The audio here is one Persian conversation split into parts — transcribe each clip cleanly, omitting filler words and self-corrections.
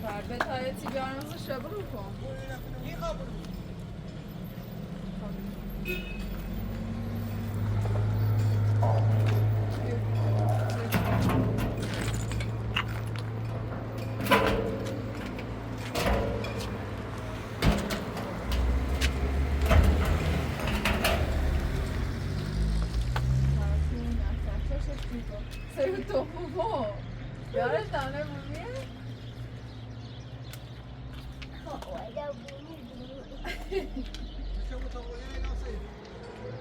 فردا تایتی بیارمز شب رو کن سر تو خوبا یارش دانه بومیه؟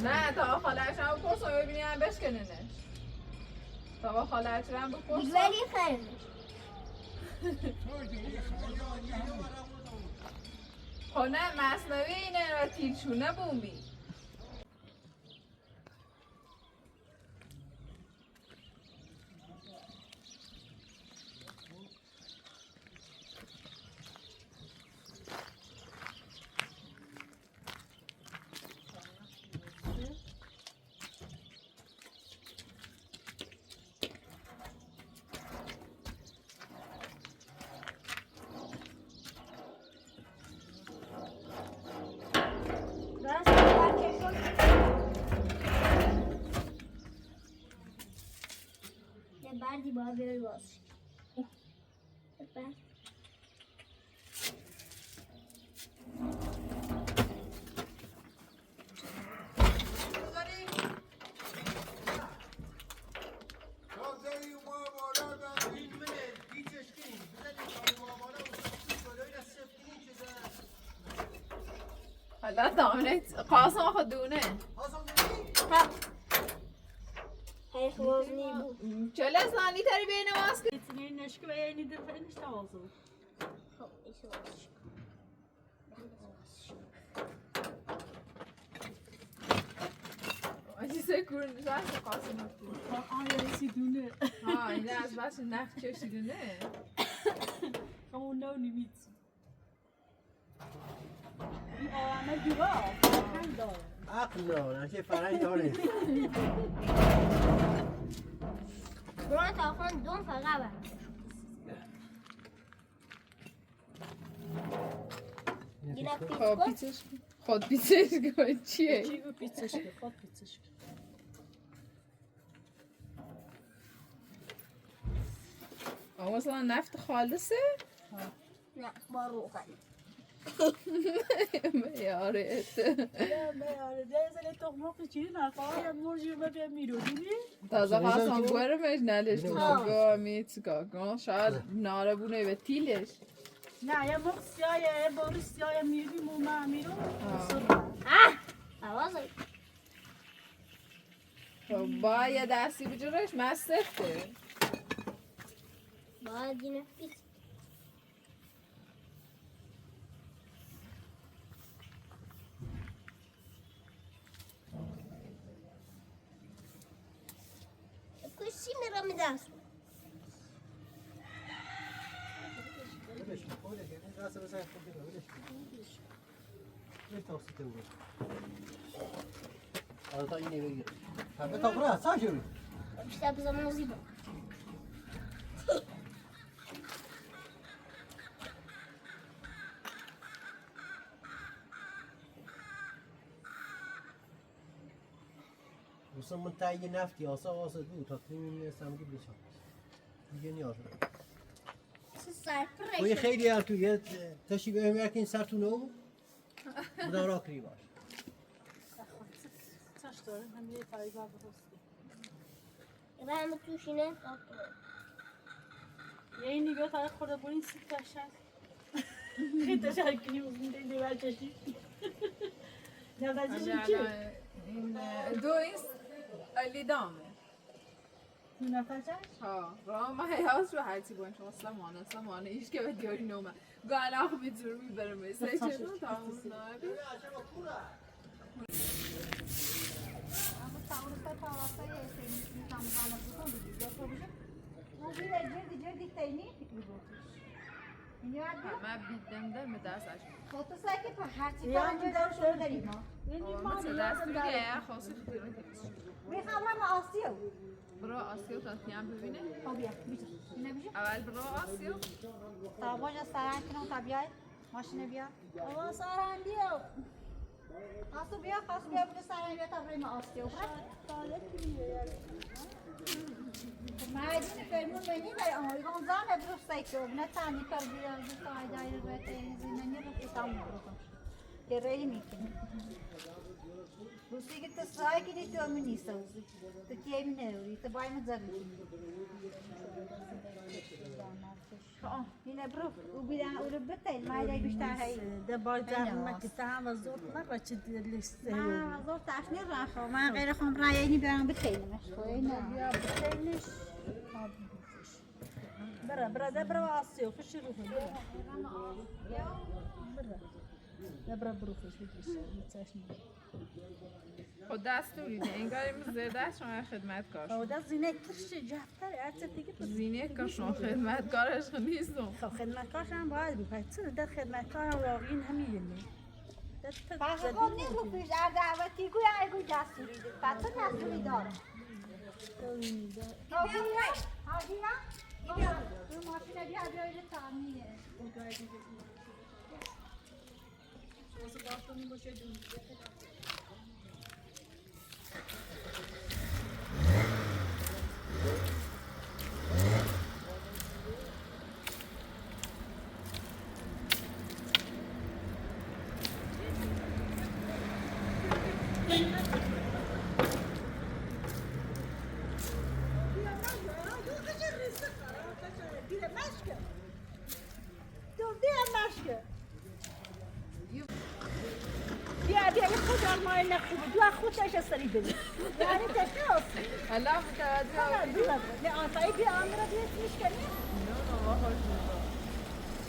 نه تا خالهش هم بپرس و ببینی هم بشکننش تا خالهش هم بپرس ولی خیلی خب نه مصنوی اینه و تیرچونه بومی بعدی باید بیاری باز بعد حالا دامنت قاسم خود دونه هی خواز نیبود چله زنی تری بین ماسک Yeteneğin aşkı ve en iyi de işte olsun. خب ایشو بازش آجی سکور نشست قاسم خود Ay sidune. ها این از بس نفت چشیدونه Gewoon nou niet. Met bureau. Geen door. عقل دارن چه فرنگ داره برای تا خان دون فقط بر یه خب پیچش خود پیچش گوی چیه؟ Çiğ pizzişki, hot pizzişki. اما مثلا نفت خالصه؟ نه با روغن یارت Ya be deze toch nog een chili na kan je morgen met hem miro دیدی؟ تازه قاسم گورمش نداشت تو بگو میتگاه کن شاید ناره بونه به تیلش نه یا مخ سیاه یا باری سیاه میری موما میرو. آوازه با یه دستی بجورش مستفته باید یه نفیس کشی میرم دست ولش کن خودش این دست بزن خود دیگه ولش کن نه تاکسی تو بود حالا تا اینه بگیر تا تا برا ساجوری بیشتر بزنم زیبا مثلا من تایی نفتی آسا واسه بود تا تیم سمگی بشم دیگه نیاز نداره توی خیلی هر تو یه تشی بهم یکین سر تو نو مدارا کری باش Saç doğru hem de tarihi var burası. رحم توشینه Ya yeni bir tarih kurda bunun sık taşar. Kıt taşar ki uzun değil ver çeşit. Ne da çeşit ki? دو این علی دامه Ne taşar? ها راه ما هیاس رو هرچی باید شما سلامانه ایش که به دیاری نومه گاهی آخو به جور میبرم مثل چه رو تموم ناری همه بیدم در مدرسش خاطر سعی که هر چی یا کار اینجا انجام شده داریم ما. مثل دست بگه خاصی خیلی میخوام آسیو. برو آسیو تا تیم ببینه خب بیا بیچه. اینه بیچه. اول برو آسیو تا باجا سران کنم تا بیای. ماشین بیا. آقا سارن بیا. خاصو بیا بده سران بیا تا بریم آسیو. مردین فرمون بینی برای آمریکا زن برو سایکو نه تانی کار بیار تو ایدای رته زینانی رو کتام میکنم که ری میکنی روسی که تو سای که تو من نیست روسی تو کی من نروی تو باید مزاری اینه برو او بیان او رو بتل مایدای بیشتر هی ده باید زحمت کسی هم از زور نباید چه لیسته من زور تشنی راه من غیر خون رایانی برام بتلمش اینه بیا بسیلش برا آسیو خشی رو خود برا برو خوش بکشی خود دستوری ده انگار امروز زیده شما خدمتکار خود از زینه کرشی جفتره هرچه دیگه زینه که شما خدمتکارش نیستم خب خدمتکارش هم باید بکنید چرا در خدمتکار هم واقعی همینه باشه خب نیرو پیش دعوتی گوی ایگو دستوری ده پس دستوری داره آگیرم؟ تو ماشین بیا بیایده تعمیره بیا یه خود آرمای نخوبه دو خودش سری بده یعنی تشناس هلا متوجه نه آنفایی بیا آمرا بیت میشکنی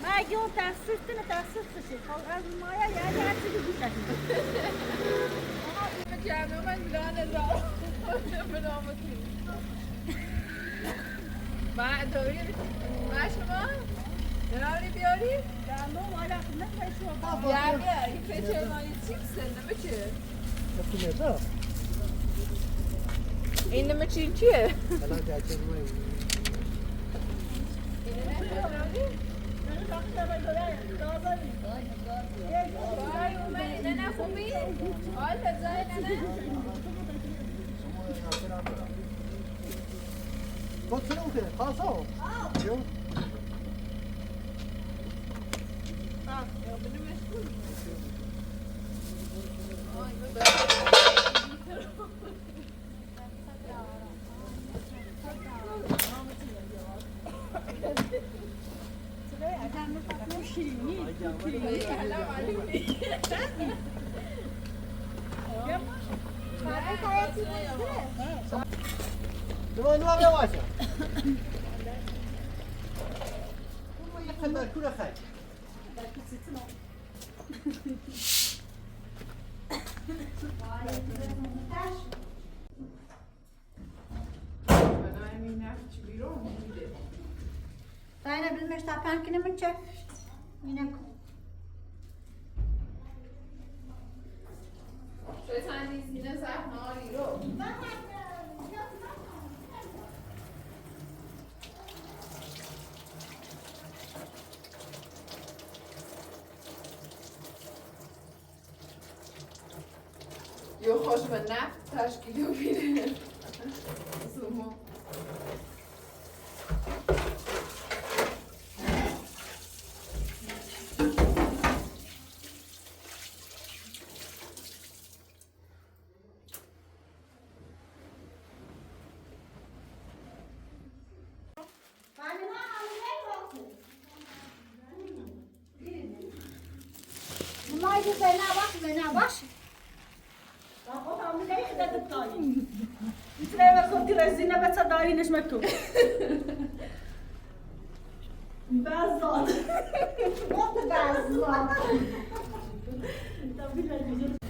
ما اگه اون تحصیل خشی خب از مایا یعنی هر چیزی بیشتر جمعه من میلان را بنامتی بعد داری ما شما داری بیاری؟ جمعه مالا خدمت بایشو جمعه این پیچه مایی چیپسه نمه چیه؟ نفتی میده این نمه چیه؟ الان جاچه روی وای اومدی نه خوبی؟ حال بزای نه خود کنم که خاصا جو نوع بواسه ما يقدر كل خير Sayna bilmeš ta pankine mi çek? Yine شاید چندی سینه سحناری رو یه خوش به نفت تشکیلی رو بیره سومو Maydı bana bak. آقا آمریکایی خدمت داری. میتونه وقتی رزینه بچه داری نشمتو. بازار. Oldu gazla. Tabii ki.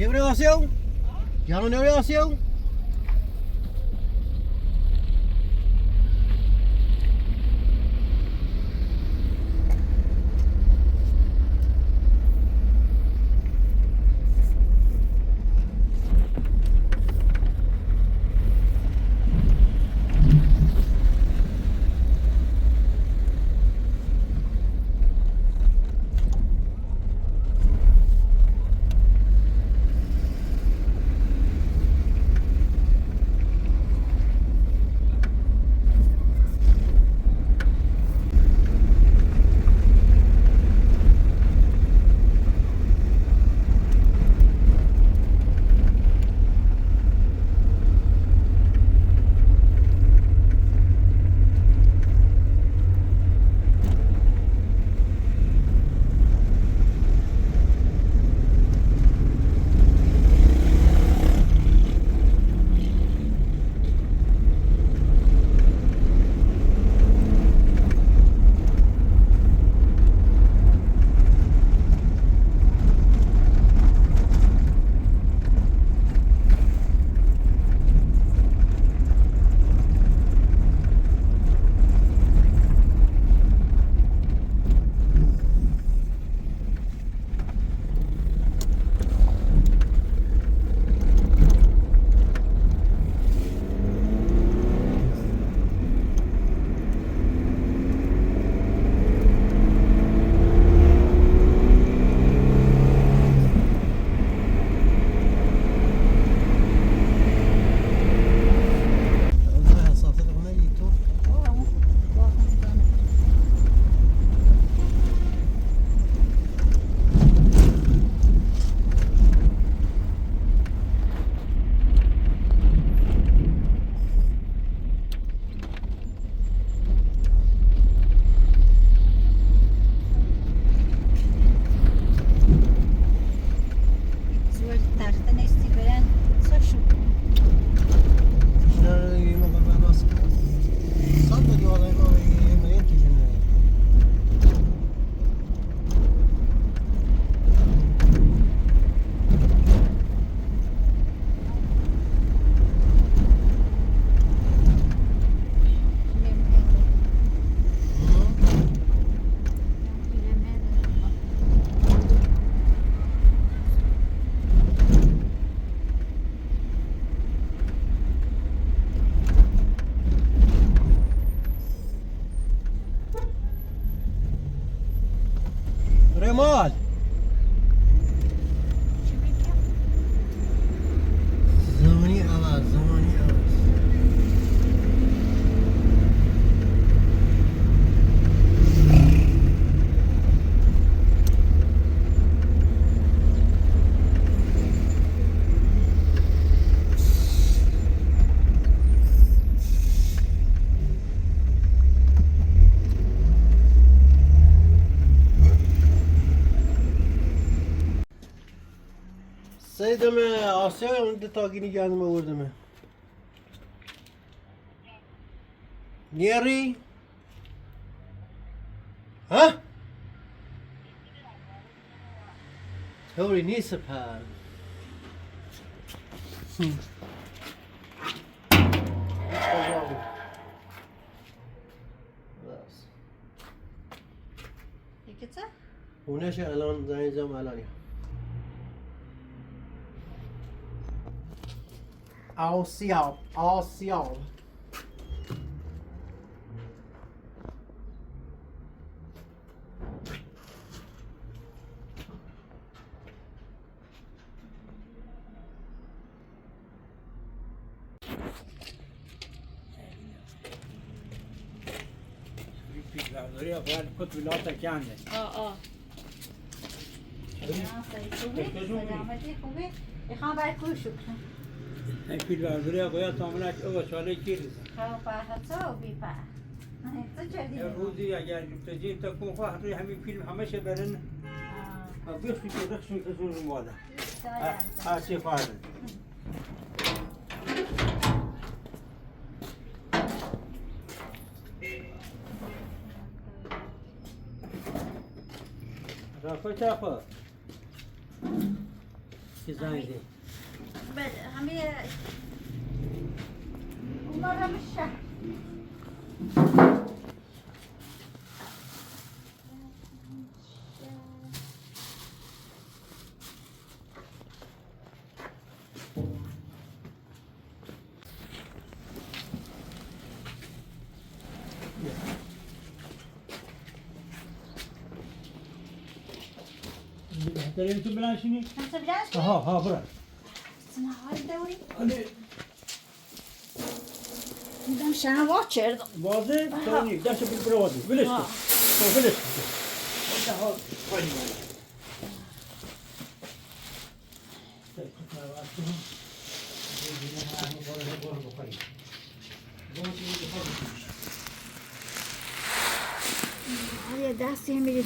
Geef me een zo. Ja, maar nu zo. رمال زمانی عوض زمانی عوض سیدم آسیا اون تاگینی گندم آوردم نیاری؟ ها؟ طوری نیست پر یکیچه؟ اونش الان زنیزم الان آسیاب آسیاب برداری اول کت ولاتا کنده سلامتی خوبی؟ میخوام باید کوشش کنم این پیل برداری باید تاملک او چاله کیریز خب فرحت و بی پر تو چه یه روزی اگر تجیب تا کن خواه روی همین فیلم همشه برن و بیخشی که رخشون که زور ماده هرچی فرده رفت چه خواه که زنده بله همه اومدم شهر داریم تو بلنشینی؟ انت بجاش ها برا نهار دوري آره بدم شنوات کردم بازه تانی دست بی برادی بلش کن بلش کن ده ها پایین یه دستی هم میرید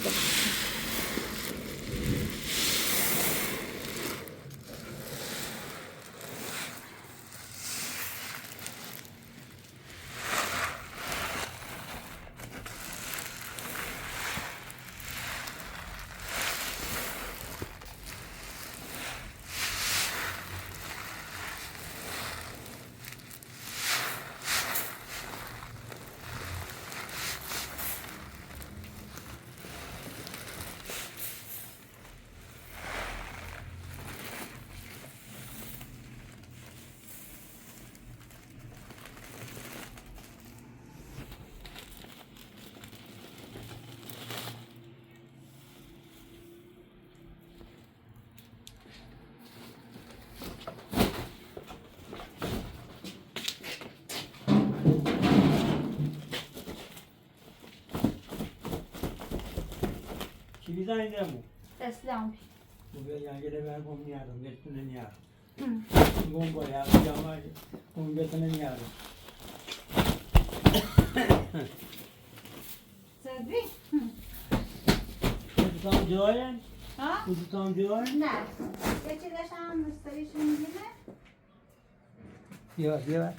چی زنیدمو تسلم بیا یانگله ben میارم بهتون میارم گم باید جامعه اون بهتون میارم صدری خودتان جاین ها خودتان جاین نه یه چی داشتم مستریشون میگیره بیا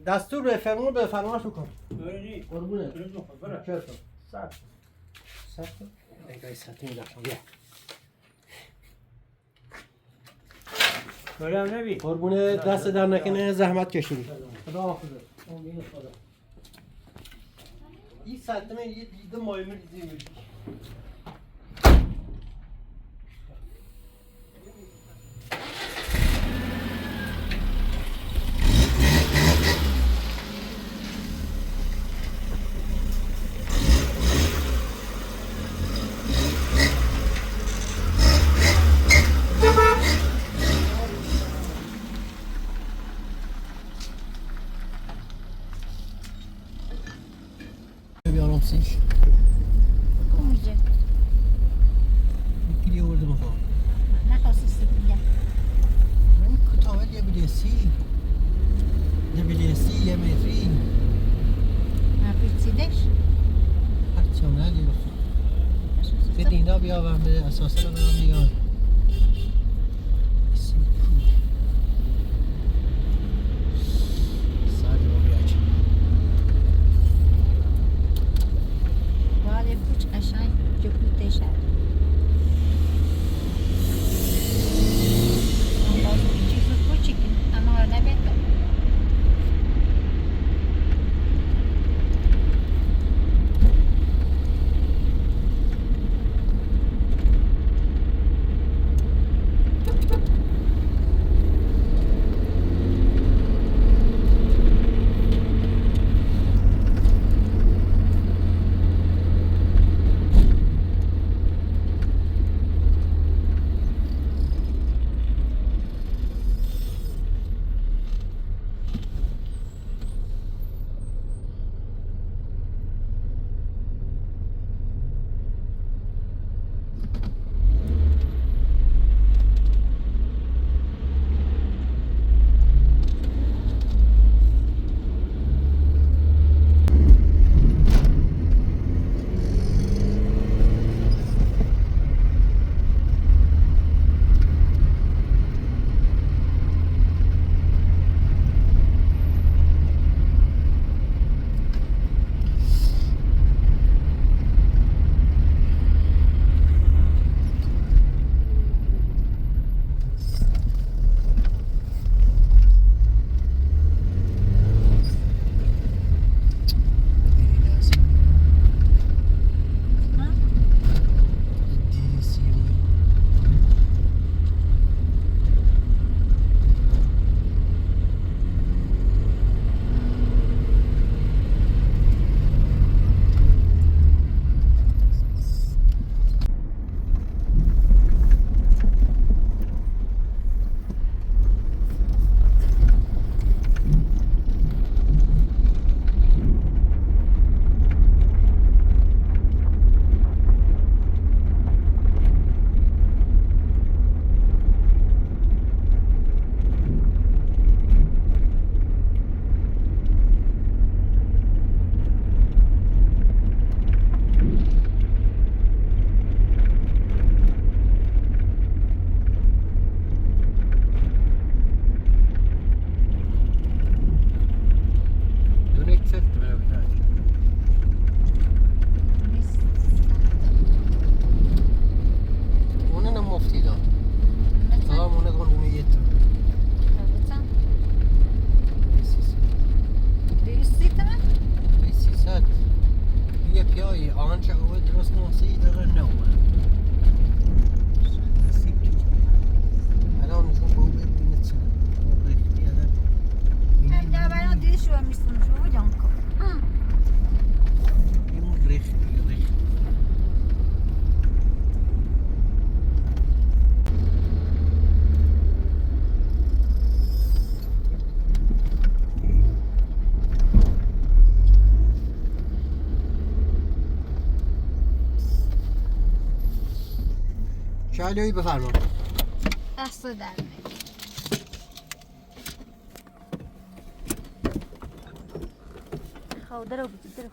دستور به فرمون به فرمانش بکن öyle değil. قربونه Öyle yok. Bırak. چرا کن Sar. سر کن نگاه سرطی میداشتم بیا Öyle mi Nebi? قربونه دست در نکنه زحمت کشیدی خدا حافظه امید خدا این سرطمه یه دیده مایمه دیدی بیارم سیش Kumuje. یکی ورده بخواه نخواستی دیگه. من کتابت یه بلیسی یه متری نپیچیدش. هرچی هم ندی بخواه به دینا بیاورم به اساسه رو برم بیان ساعت رو بیاچ باید کوچ قشنگ جبوته شد. من باز این چیزو کوچیکی اما حالا بهتر. چایلویی بفرما. دست در خب درو بگی درو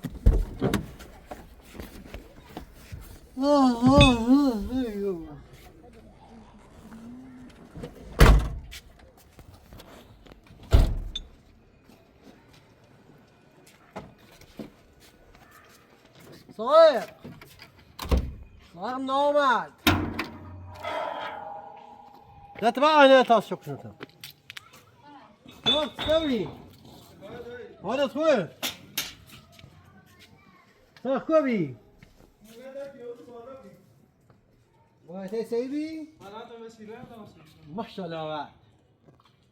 صاحب نامد نتبع هنا تاس شكرا شو تسوي هذا خوي صح كوبي ما تسوي ما شاء الله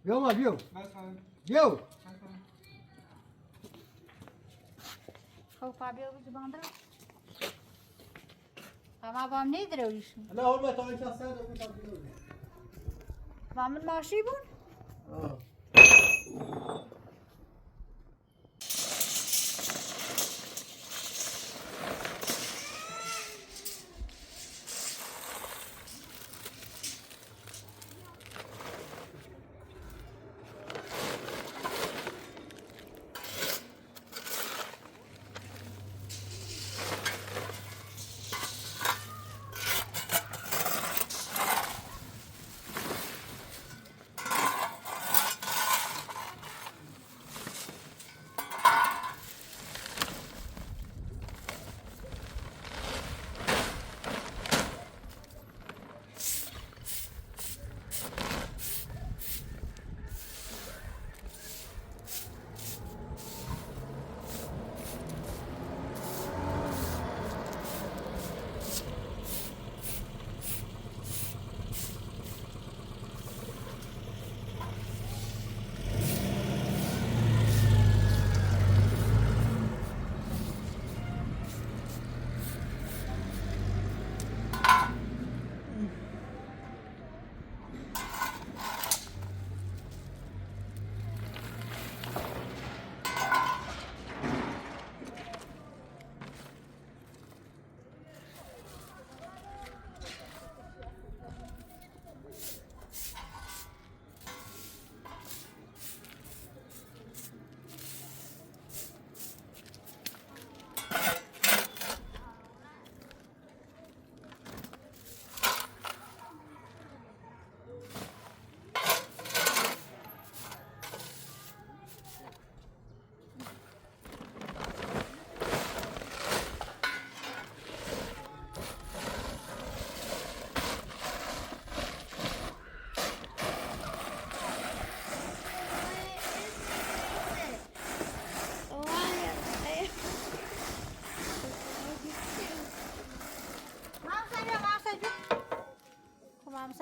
يوم بيو بيو خب فابیو بگی باندرو اما بام نیدرو ایشون لا هو ما تعال تاسد بامن ماشی بون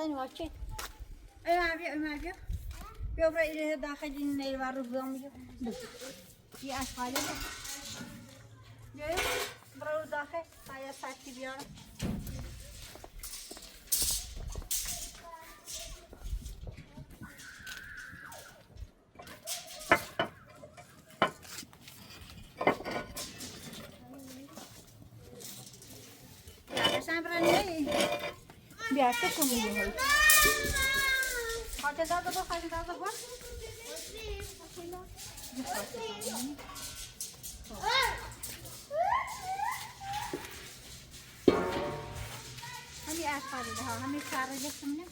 حسین واچی ایمان بیا بیا برای ایره داخل این نیروار رو بیام بیا یه اشغاله بیا برای داخل پایا ساعتی بیارم بیا تو کنی خاطر داده با خاطر داده با همین اشغالی ده ها همین کاره جسمونه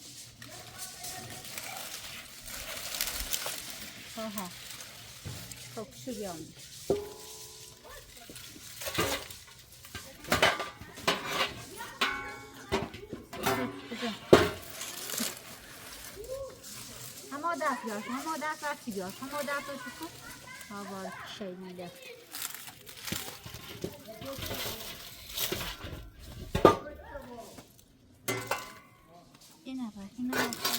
ها خب شو بیام دست بیار همه دست رفتی بیار همه دست رو شکن هوا شیمیده این نبا این نبا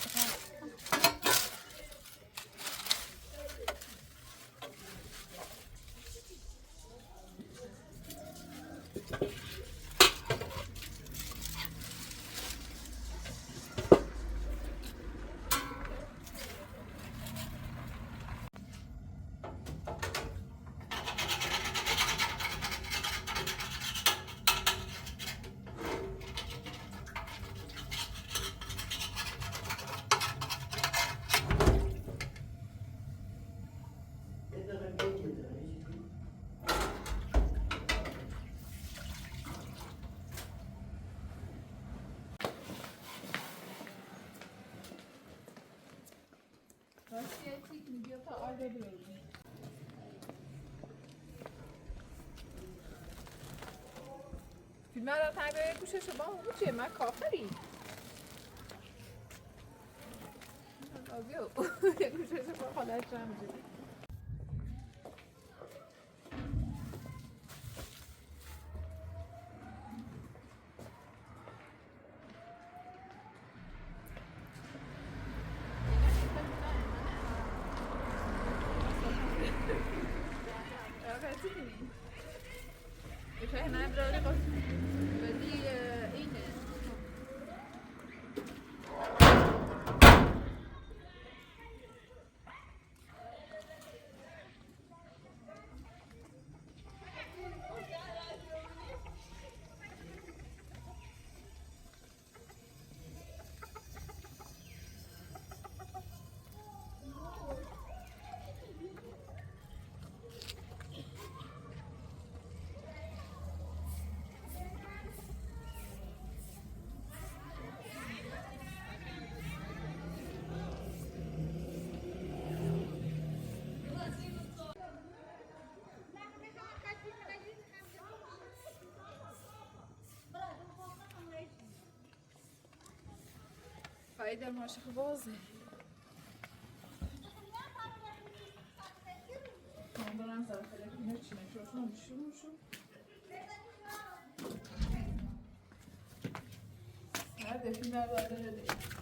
میگه تا آده بریم. فیلم را تنگه گوشش با اون چیه من کافری آبیو گوشش با خودش رو همجوری احنا برای ولی اینه فايدة ماشي خبازة دارم سر خیلی اینه چی نشو هر دفعه من باید